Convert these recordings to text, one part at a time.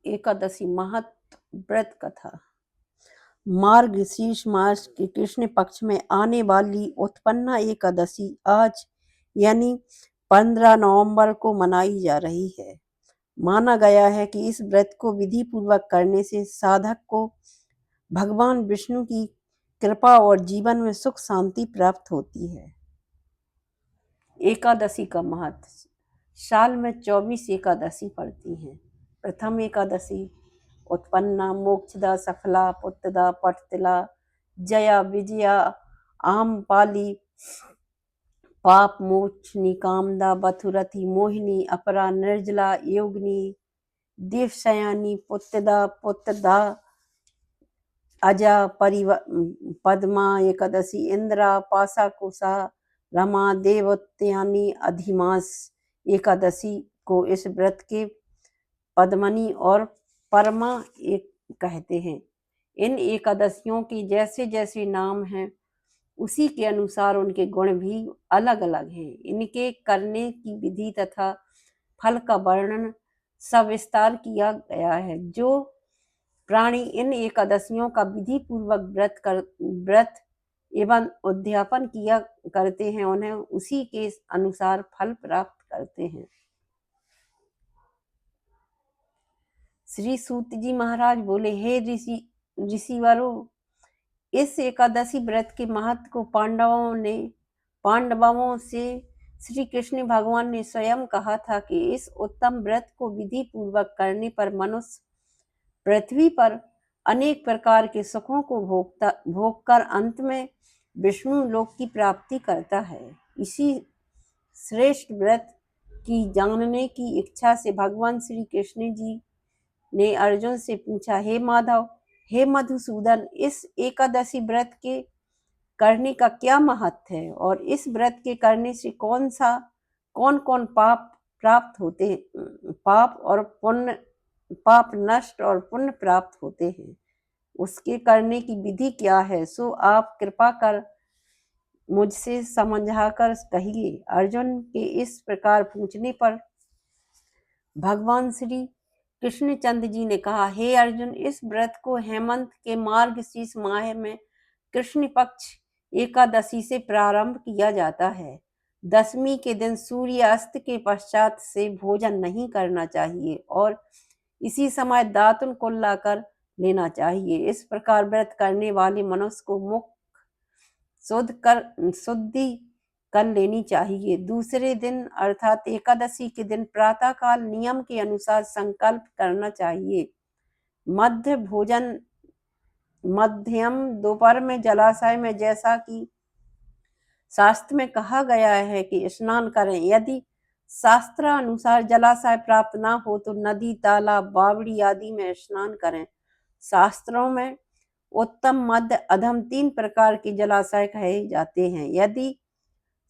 एकादशी महत्व व्रत कथा। मार्गशीर्ष मास के कृष्ण पक्ष में आने वाली उत्पन्ना एकादशी आज यानी 15 नवंबर को मनाई जा रही है। माना गया है कि इस व्रत को विधि पूर्वक करने से साधक को भगवान विष्णु की कृपा और जीवन में सुख शांति प्राप्त होती है। एकादशी का महत्व। साल में 24 एकादशी पड़ती हैं। प्रथम एकादशी उत्पन्ना, मोक्षदा, सफला, पुत्रदा, पटतिला, जया, विजया, आमपाली, पाप मोक्षनी, कामदा, बथुरथी, मोहिनी, अपरा, निर्जला, योगिनी, देवशयानी, पुत्रदा, अजा, पद्मा एकादशी, इंद्रा, पासा, कुशा, रमा, देवत्यानी, अधिमास एकादशी को इस व्रत के पद्मनी और परमा एक कहते हैं। इन एकादशियों के जैसे जैसे नाम हैं उसी के अनुसार उनके गुण भी अलग अलग हैं। इनके करने की विधि तथा फल का वर्णन सविस्तार किया गया है। जो प्राणी इन एकादशियों का विधि पूर्वक व्रत एवं उद्यापन किया करते हैं उन्हें उसी के अनुसार फल प्राप्त करते हैं। श्री सूत जी महाराज बोले, हे ऋषिवरों, इस एकादशी व्रत के महत्व को पांडवों से श्री कृष्ण भगवान ने स्वयं कहा था कि इस उत्तम व्रत को विधि पूर्वक करने पर मनुष्य पृथ्वी पर अनेक प्रकार के सुखों को भोगकर अंत में विष्णु लोक की प्राप्ति करता है। इसी श्रेष्ठ व्रत की जानने की इच्छा से भगवान श्री कृष्ण जी ने अर्जुन से पूछा, हे माधव, हे मधुसूदन, इस एकादशी व्रत के करने का क्या महत्व है और इस व्रत के करने से कौन कौन पाप प्राप्त होते हैं, पाप नष्ट और पुण्य प्राप्त होते हैं, उसके करने की विधि क्या है, सो आप कृपा कर मुझसे समझाकर कहिए। अर्जुन के इस प्रकार पूछने पर भगवान श्री कृष्णचंद्र जी ने कहा, हे अर्जुन, इस व्रत को हेमंत के मार्गशीर्ष माह में कृष्ण पक्ष एकादशी से प्रारंभ किया जाता है। दशमी के दिन सूर्य अस्त के पश्चात से भोजन नहीं करना चाहिए और इसी समय दातुन कुल्लाकर लेना चाहिए। इस प्रकार व्रत करने वाले मनुष्य को मुख शुद्धि कर लेनी चाहिए। दूसरे दिन अर्थात एकादशी के दिन प्रातः काल नियम के अनुसार संकल्प करना चाहिए। मध्यम दोपहर में जलाशय में, जैसा कि शास्त्र में कहा गया है कि स्नान करें। यदि शास्त्र अनुसार जलाशय प्राप्त ना हो तो नदी, तालाब, बावड़ी आदि में स्नान करें। शास्त्रों में उत्तम, मध्य, अधम 3 प्रकार के जलाशय कहे जाते हैं। यदि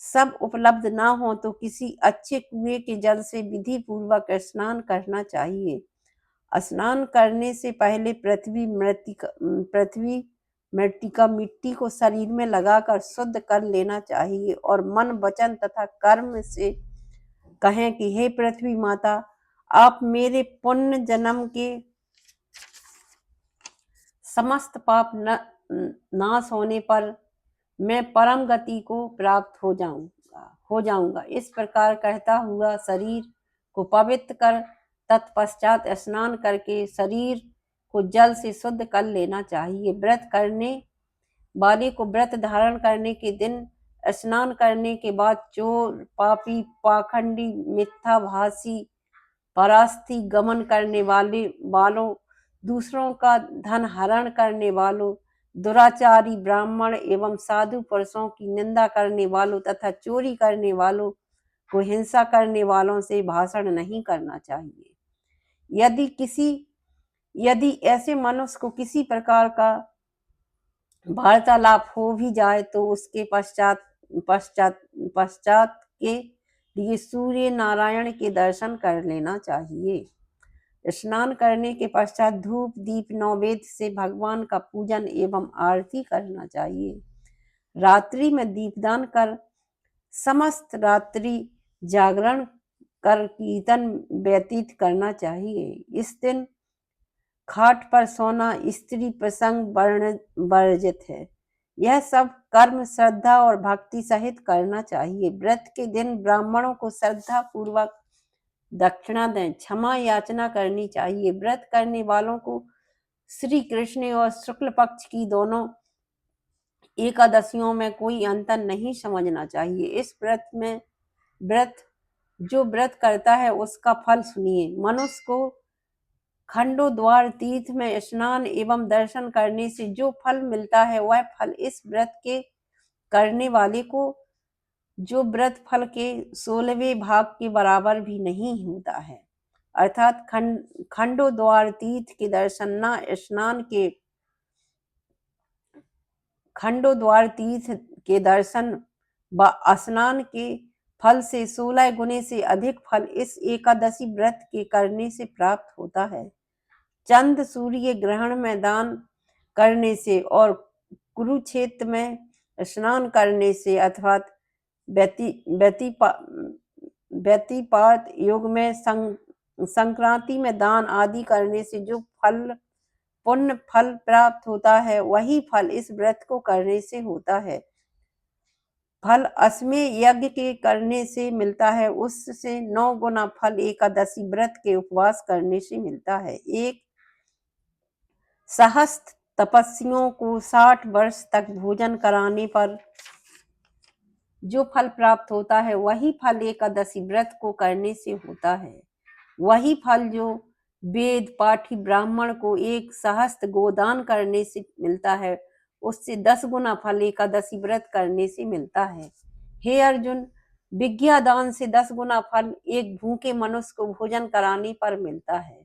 सब उपलब्ध ना हो तो किसी अच्छे कुएं के जल से विधि पूर्वक स्नान करना चाहिए। स्नान करने से पहले पृथ्वी मृत्तिका मिट्टी को शरीर में लगाकर शुद्ध कर लेना चाहिए और मन, वचन तथा कर्म से कहें कि हे पृथ्वी माता, आप मेरे पुण्य जन्म के समस्त पाप नाश होने पर मैं परम गति को प्राप्त हो जाऊंगा। इस प्रकार कहता हुआ शरीर को पवित्र कर तत्पश्चात स्नान करके शरीर को जल से शुद्ध कर लेना चाहिए। व्रत करने वाले को व्रत धारण करने के दिन स्नान करने के बाद चोर, पापी, पाखंडी, मिथ्याभाषी, परास्ती, गमन करने वालों, दूसरों का धन हरण करने वालों, दुराचारी ब्राह्मण एवं साधु पुरुषों की निंदा करने वालों तथा चोरी करने वालों को हिंसा करने वालों से भाषण नहीं करना चाहिए। यदि ऐसे मनुष्य को किसी प्रकार का वार्तालाप हो भी जाए तो उसके पश्चात के लिए सूर्य नारायण के दर्शन कर लेना चाहिए। स्नान करने के पश्चात धूप, दीप, नैवेद्य से भगवान का पूजन एवं आरती करना चाहिए। रात्रि में दीपदान कर समस्त रात्रि जागरण कर कीर्तन व्यतीत करना चाहिए। इस दिन खाट पर सोना, स्त्री प्रसंग वर्जित है। यह सब कर्म श्रद्धा और भक्ति सहित करना चाहिए। व्रत के दिन ब्राह्मणों को श्रद्धा पूर्वक दक्षिणा दें, क्षमा याचना करनी चाहिए। व्रत करने वालों को श्री कृष्ण और शुक्ल पक्ष की दोनों एकादशियों में कोई अंतर नहीं समझना चाहिए। इस व्रत जो व्रत करता है उसका फल सुनिए। मनुष्य को खंडो द्वार तीर्थ में स्नान एवं दर्शन करने से जो फल मिलता है वह फल इस व्रत के करने वाले को जो व्रत फल के 16वें भाग के बराबर भी नहीं होता है। अर्थात खंडो द्वार तीर्थ के दर्शन न स्नान के खंडो द्वार तीर्थ के दर्शन व स्नान के फल से 16 गुने से अधिक फल इस एकादशी व्रत के करने से प्राप्त होता है। चंद्र सूर्य ग्रहण में दान करने से और कुरुक्षेत्र में स्नान करने से अथवा व्यतिपात युग में संक्रांति में दान आदि करने से जो पुण्य फल प्राप्त होता है वही फल इस व्रत को करने से होता है। फल अश्वमेध यज्ञ के करने से मिलता है, उससे 9 गुना फल एकादशी व्रत के उपवास करने से मिलता है। एक सहस्त्र तपस्वियों को 60 वर्ष तक भोजन कराने पर जो फल प्राप्त होता है वही फल एकादशी व्रत को करने से होता है। वही फल जो वेद पाठी ब्राह्मण को 1 सहस्त्र गोदान करने से मिलता है उससे 10 गुना फल एकादशी व्रत करने से मिलता है। हे अर्जुन, विज्ञा दान से 10 गुना फल एक भूखे मनुष्य को भोजन कराने पर मिलता है।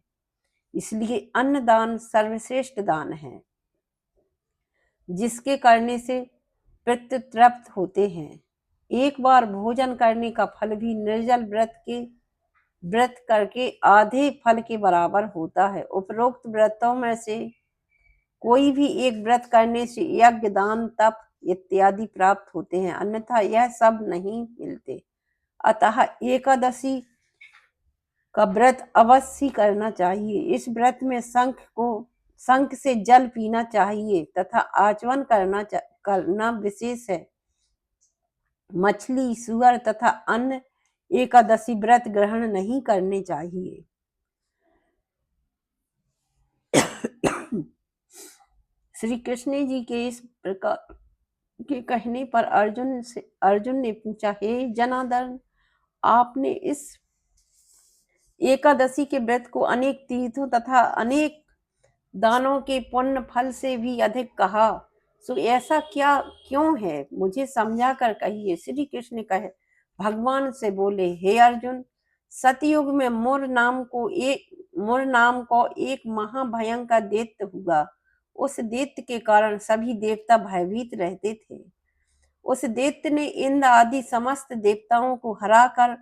इसलिए अन्न दान सर्वश्रेष्ठ दान है जिसके करने से पितृ तृप्त होते हैं। एक बार भोजन करने का फल भी निर्जल व्रत करके आधे फल के बराबर होता है। उपरोक्त व्रतों में से कोई भी एक व्रत करने से यज्ञ दान तप इत्यादि प्राप्त होते हैं, अन्यथा यह सब नहीं मिलते। अतः एकादशी का व्रत अवश्य करना चाहिए। इस व्रत में शंख से जल पीना चाहिए तथा आचमन करना विशेष है। मछली, सुअर तथा अन्य एकादशी व्रत ग्रहण नहीं करने चाहिए। श्री कृष्ण जी के इस प्रकार के कहने पर अर्जुन ने पूछा, हे जनार्दन, आपने इस एकादशी के व्रत को अनेक तीर्थों तथा अनेक दानों के पुण्य फल से भी अधिक कहा, सो ऐसा क्यों है, मुझे समझा कर कहिए। श्री कृष्ण कहे भगवान से बोले, हे अर्जुन, सतयुग में मुर नाम को एक महाभयंकर दैत्य हुआ। उस दैत्य के कारण सभी देवता भयभीत रहते थे। उस दैत्य ने इंद्र आदि समस्त देवताओं को हराकर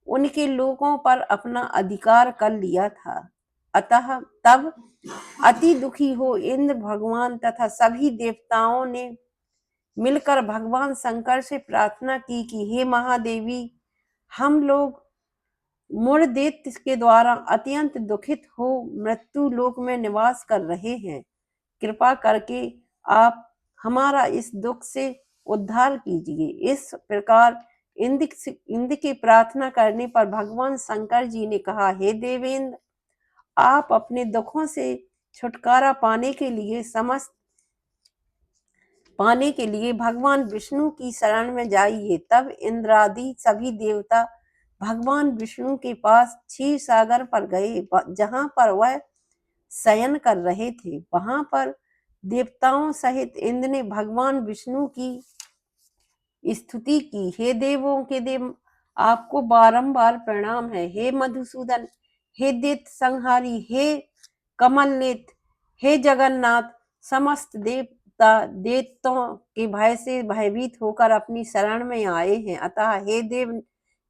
उनके लोगों पर अपना अधिकार कर लिया था। अतः तब अति दुखी हो इंद्र भगवान तथा सभी देवताओं ने मिलकर भगवान शंकर से प्रार्थना की कि हे महादेवी, हम लोग मूढ़दैत्य के द्वारा अत्यंत दुखित हो मृत्यु लोक में निवास कर रहे हैं। कृपा करके आप हमारा इस दुख से उद्धार कीजिए। इस प्रकार इंद्र की प्रार्थना करने पर भगवान शंकर जी ने कहा, हे देवेंद्र, आप अपने दुखों से छुटकारा पाने के लिए भगवान विष्णु की शरण में जाइए। तब इंद्रादि सभी देवता भगवान विष्णु के पास क्षीर सागर पर गए, जहां पर वह शयन कर रहे थे। वहां पर देवताओं सहित इंद्र ने भगवान विष्णु की स्तुति की। हे देवों के देव, आपको बारंबार प्रणाम है। हे मधुसूदन, हे दैत्य संहारी, हे कमल नेत्र, हे जगन्नाथ, समस्त देवता दैत्यों के भय से भयभीत होकर अपनी शरण में आए हैं। अतः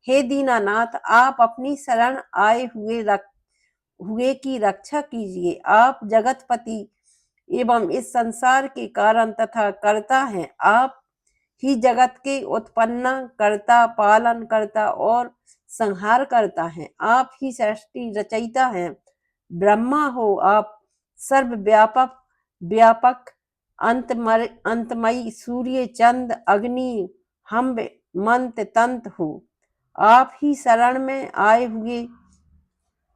हे दीनानाथ, आप अपनी शरण आए हुए की रक्षा कीजिए। आप जगतपति एवं इस संसार के कारण तथा कर्ता हैं। आप ही जगत के उत्पन्न करता, पालन करता और संहार करता है। आप ही सृष्टि रचयिता हैं। ब्रह्मा हो आप, सर्वव्यापक व्यापक अंतमयी सूर्य चंद अग्नि हम मंत तंत हो। आप ही शरण में आए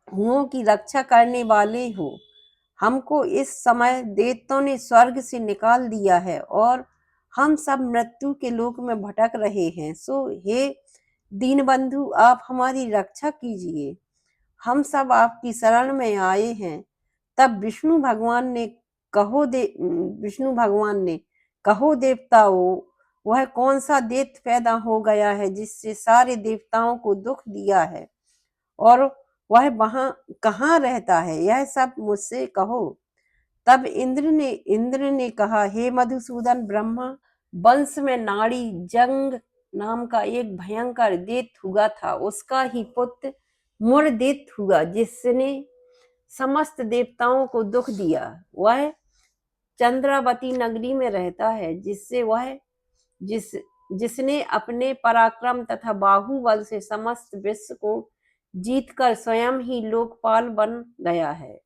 हुओं की रक्षा करने वाले हो। हमको इस समय दैत्यों ने स्वर्ग से निकाल दिया है और हम सब मृत्यु के लोक में भटक रहे हैं। सो हे दीनबंधु, आप हमारी रक्षा कीजिए। हम सब आपकी शरण में आए हैं। तब विष्णु भगवान ने कहो देवताओं, वह कौन सा दैत्य पैदा हो गया है जिससे सारे देवताओं को दुख दिया है, और वह वहां कहाँ रहता है, यह सब मुझसे कहो। तब इंद्र ने कहा, हे मधुसूदन, ब्रह्मा वंश में नाड़ी जंग नाम का एक भयंकर दैत्य हुआ था। उसका ही पुत्र मुर दैत्य हुआ, जिसने समस्त देवताओं को दुख दिया। वह चंद्रावती नगरी में रहता है, जिसने अपने पराक्रम तथा बाहुबल से समस्त विश्व को जीतकर स्वयं ही लोकपाल बन गया है।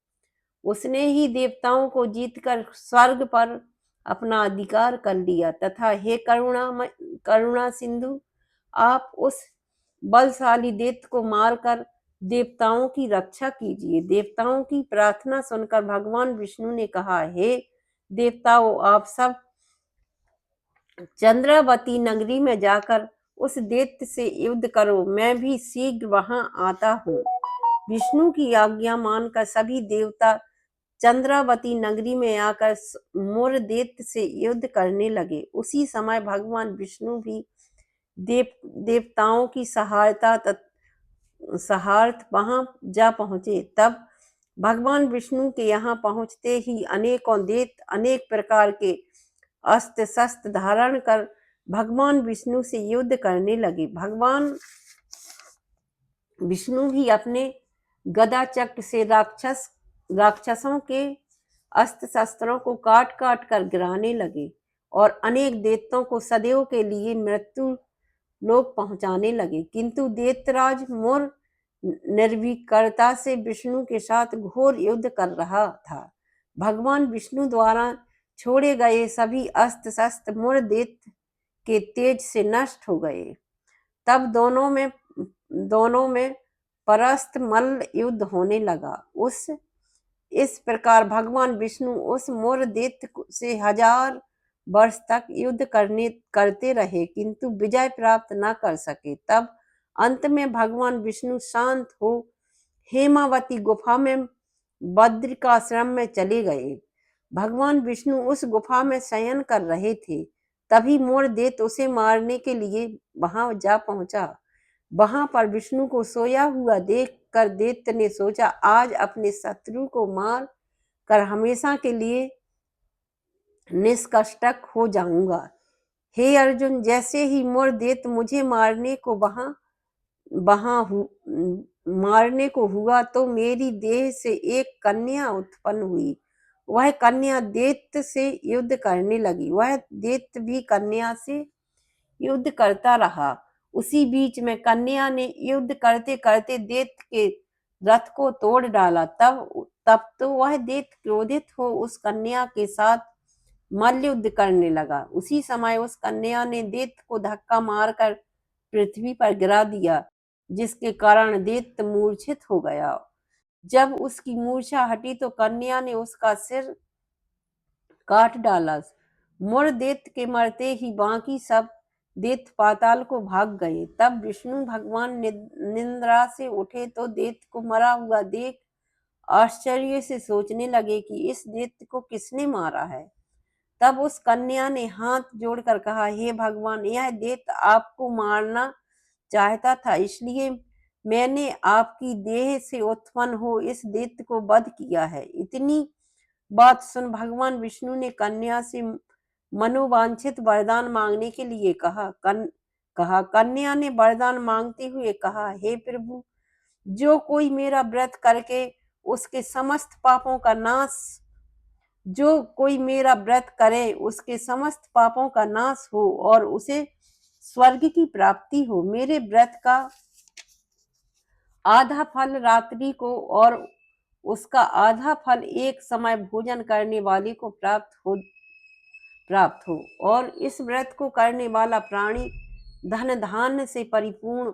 उसने ही देवताओं को जीतकर स्वर्ग पर अपना अधिकार कर लिया तथा हे करुणा सिंधु, आप उस बलशाली दैत्य को मारकर देवताओं की रक्षा कीजिए। देवताओं की प्रार्थना सुनकर भगवान विष्णु ने कहा, हे देवताओं, आप सब चंद्रावती नगरी में जाकर उस दैत्य से युद्ध करो, मैं भी शीघ्र वहां आता हूँ। विष्णु की आज्ञा मानकर सभी देवता चंद्रावती नगरी में आकर मुर दैत्य से युद्ध करने लगे। उसी समय भगवान विष्णु भी देवताओं की सहायता वहां जा पहुंचे। तब भगवान विष्णु के यहाँ पहुंचते ही अनेकों दैत्य अनेक प्रकार के अस्त्र शस्त्र धारण कर भगवान विष्णु से युद्ध करने लगे। भगवान विष्णु भी अपने गदा चक्र से राक्षसों के अस्त्र शस्त्रों को काट काट कर गिराने लगे और अनेक दैत्यों को सदैव के लिए मृत्यु लोक पहुंचाने लगे। किंतु दैत्यराज मुर निर्भीकता से विष्णु के साथ घोर युद्ध कर रहा था। भगवान विष्णु द्वारा छोड़े गए सभी अस्त्र शस्त्र मुर दैत्य के तेज से नष्ट हो गए। तब दोनों में परस्त मल्ल युद्ध होने लगा। इस प्रकार भगवान विष्णु उस मुर दैत्य से 1000 वर्ष तक युद्ध करते रहे, किंतु विजय प्राप्त न कर सके। तब अंत में भगवान विष्णु शांत हो हेमावती गुफा में बद्रिकाश्रम में चले गए। भगवान विष्णु उस गुफा में शयन कर रहे थे। तभी मुर दैत्य उसे मारने के लिए वहां जा पहुंचा। वहां पर विष्णु को सोया हुआ देख कर दैत्य ने सोचा, आज अपने शत्रु को मार कर हमेशा के लिए निष्कष्टक हो जाऊंगा। हे अर्जुन, जैसे ही मुर दैत्य मुझे मारने को हुआ तो मेरी देह से एक कन्या उत्पन्न हुई। वह कन्या दैत्य से युद्ध करने लगी। वह दैत्य भी कन्या से युद्ध करता रहा। उसी बीच में कन्या ने युद्ध करते करते दैत्य के रथ को तोड़ डाला। तब तो वह दैत्य क्रोधित हो उस कन्या के साथ मल्ल युद्ध करने लगा। उसी समय उस कन्या ने दैत्य को धक्का मारकर पृथ्वी पर गिरा दिया, जिसके कारण दैत्य मूर्छित हो गया। जब उसकी मूर्छा हटी तो कन्या ने उसका सिर काट डाला। मुर दैत्य के मरते ही बाकी सब दैत्य पाताल को भाग गए। तब विष्णु भगवान निद्रा से उठे तो दैत्य को मरा हुआ देख आश्चर्य से सोचने लगे कि इस दैत्य को किसने मारा है। तब उस कन्या ने हाथ जोड़कर कहा, हे भगवान, यह दैत्य आपको मारना चाहता था, इसलिए मैंने आपकी देह से उत्पन्न हो इस दैत्य को वध किया है। इतनी बात सुन भगवान विष्णु ने कन्या से मनोवांछित वरदान मांगने के लिए कहा। कन्या ने वरदान मांगते हुए कहा, हे प्रभु, जो कोई मेरा व्रत करके उसके समस्त पापों का नाश हो और उसे स्वर्ग की प्राप्ति हो। मेरे व्रत का आधा फल रात्रि को और उसका आधा फल एक समय भोजन करने वाले को प्राप्त हो और इस व्रत को करने वाला प्राणी धन धान्य से परिपूर्ण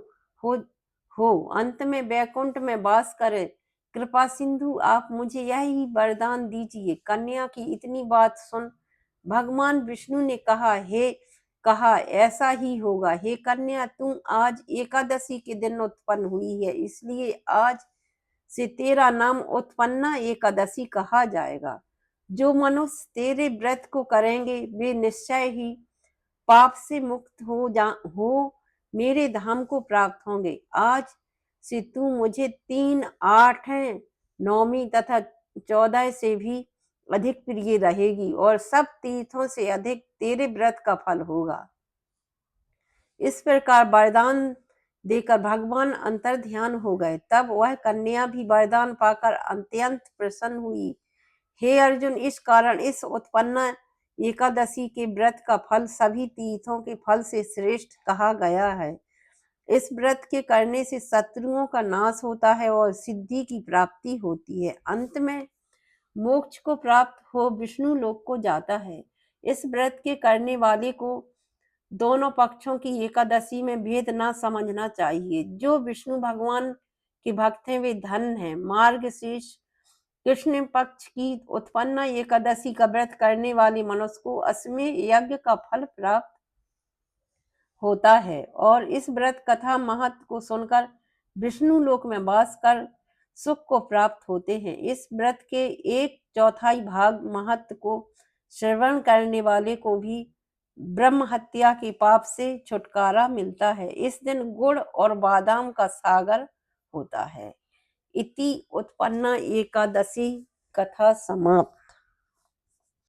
हो अंत में वैकुंठ में वास करे। कृपा सिंधु आप मुझे यही वरदान दीजिए। कन्या की इतनी बात सुन भगवान विष्णु ने कहा ऐसा ही होगा। हे कन्या, तुम आज एकादशी के दिन उत्पन्न हुई है, इसलिए आज से तेरा नाम उत्पन्ना एकादशी कहा जाएगा। जो मनुष्य तेरे व्रत को करेंगे वे निश्चय ही पाप से मुक्त हो मेरे धाम को प्राप्त होंगे। आज से तू मुझे 3, 8, 9 तथा 14 से भी अधिक प्रिय रहेगी और सब तीर्थों से अधिक तेरे व्रत का फल होगा। इस प्रकार वरदान देकर भगवान अंतर्ध्यान हो गए। तब वह कन्या भी वरदान पाकर अत्यंत प्रसन्न हुई। हे अर्जुन, इस कारण इस उत्पन्न एकादशी के व्रत का फल सभी तीर्थों के फल से श्रेष्ठ कहा गया है। इस व्रत के करने से शत्रुओं का नाश होता है और सिद्धि की प्राप्ति होती है। अंत में मोक्ष को प्राप्त हो विष्णु लोक को जाता है। इस व्रत के करने वाले को दोनों पक्षों की एकादशी में भेद न समझना चाहिए। जो विष्णु भगवान के भक्त हैं वे धन हैं। मार्गशीर्ष कृष्ण पक्ष की उत्पन्न एकादशी का व्रत करने वाले मनुष्य को अश्वमेध यज्ञ का फल प्राप्त होता है और इस व्रत कथा महत्व को सुनकर विष्णु लोक में वास कर सुख को प्राप्त होते हैं। इस व्रत के 1/4 भाग महत्व को श्रवण करने वाले को भी ब्रह्म हत्या के पाप से छुटकारा मिलता है। इस दिन गुड़ और बादाम का सागर होता है। इति उत्पन्ना एकादशी कथा समाप्त।